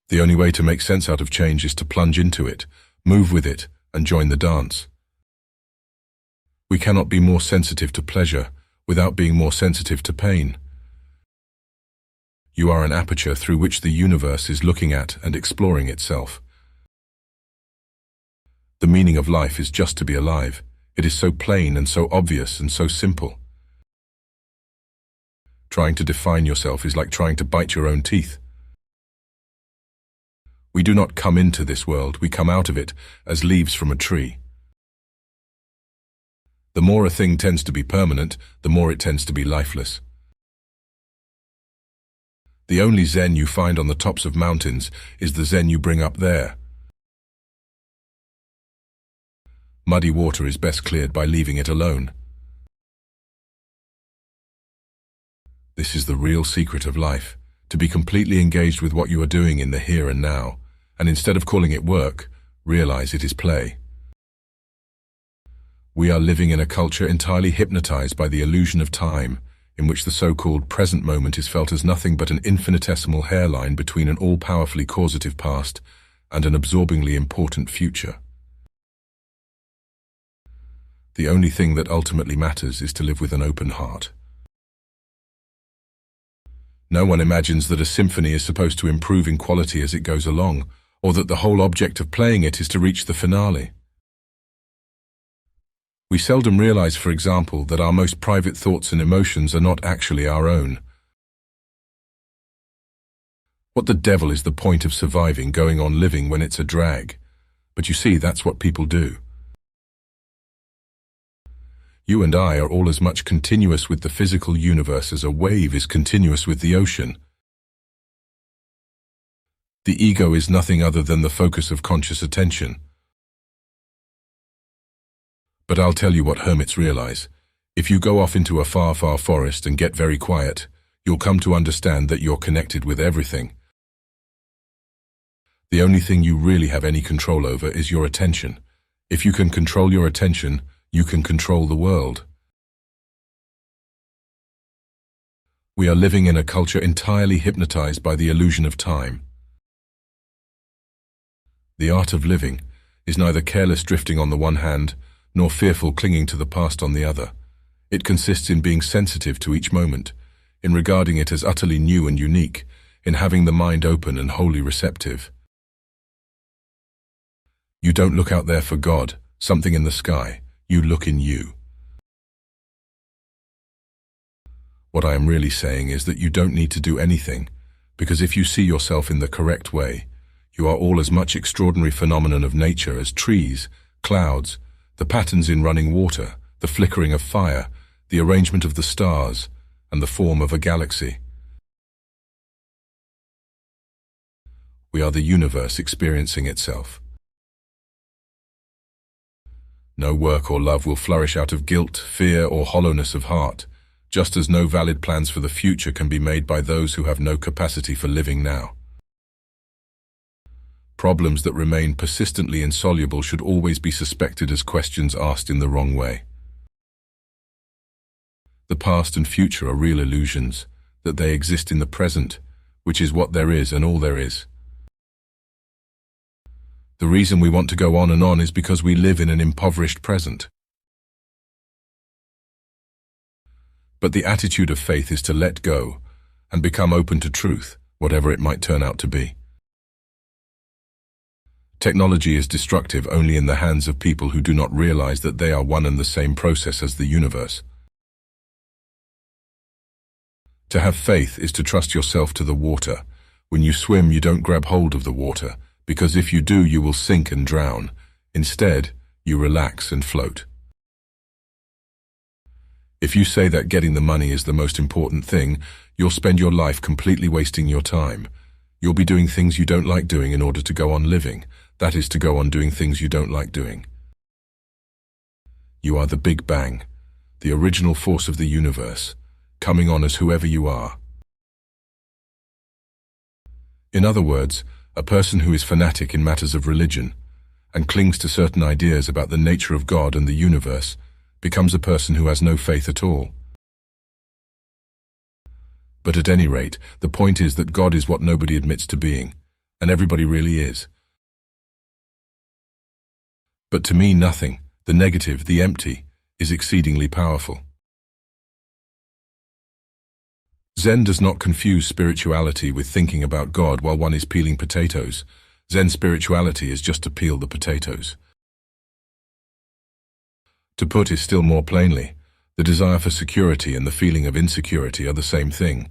The only way to make sense out of change is to plunge into it, move with it, and join the dance. We cannot be more sensitive to pleasure without being more sensitive to pain. You are an aperture through which the universe is looking at and exploring itself. The meaning of life is just to be alive. It is so plain and so obvious and so simple. Trying to define yourself is like trying to bite your own teeth. We do not come into this world, we come out of it as leaves from a tree. The more a thing tends to be permanent, the more it tends to be lifeless. The only Zen you find on the tops of mountains is the Zen you bring up there. Muddy water is best cleared by leaving it alone. This is the real secret of life, to be completely engaged with what you are doing in the here and now, and instead of calling it work, realize it is play. We are living in a culture entirely hypnotized by the illusion of time, in which the so-called present moment is felt as nothing but an infinitesimal hairline between an all-powerfully causative past and an absorbingly important future. The only thing that ultimately matters is to live with an open heart. No one imagines that a symphony is supposed to improve in quality as it goes along, or that the whole object of playing it is to reach the finale. We seldom realize, for example, that our most private thoughts and emotions are not actually our own. What the devil is the point of surviving going on living when it's a drag? But you see, that's what people do. You and I are all as much continuous with the physical universe as a wave is continuous with the ocean. The ego is nothing other than the focus of conscious attention. But I'll tell you what hermits realize. If you go off into a far, far forest and get very quiet, you'll come to understand that you're connected with everything. The only thing you really have any control over is your attention. If you can control your attention, you can control the world. We are living in a culture entirely hypnotized by the illusion of time. The art of living is neither careless drifting on the one hand, nor fearful clinging to the past on the other. It consists in being sensitive to each moment, in regarding it as utterly new and unique, in having the mind open and wholly receptive. You don't look out there for God, something in the sky. You look in you. What I am really saying is that you don't need to do anything, because if you see yourself in the correct way, you are all as much extraordinary phenomenon of nature as trees, clouds, the patterns in running water, the flickering of fire, the arrangement of the stars, and the form of a galaxy. We are the universe experiencing itself. No work or love will flourish out of guilt, fear, or hollowness of heart, just as no valid plans for the future can be made by those who have no capacity for living now. Problems that remain persistently insoluble should always be suspected as questions asked in the wrong way. The past and future are real illusions, that they exist in the present, which is what there is and all there is. The reason we want to go on and on is because we live in an impoverished present. But the attitude of faith is to let go and become open to truth, whatever it might turn out to be. Technology is destructive only in the hands of people who do not realize that they are one and the same process as the universe. To have faith is to trust yourself to the water. When you swim, you don't grab hold of the water, because if you do, you will sink and drown. Instead, you relax and float. If you say that getting the money is the most important thing, you'll spend your life completely wasting your time. You'll be doing things you don't like doing in order to go on living. That is to go on doing things you don't like doing. You are the Big Bang, the original force of the universe, coming on as whoever you are. In other words, a person who is fanatic in matters of religion and clings to certain ideas about the nature of God and the universe becomes a person who has no faith at all. But at any rate, the point is that God is what nobody admits to being, and everybody really is. But to me, nothing, the negative, the empty, is exceedingly powerful. Zen does not confuse spirituality with thinking about God while one is peeling potatoes. Zen spirituality is just to peel the potatoes. To put it still more plainly, the desire for security and the feeling of insecurity are the same thing.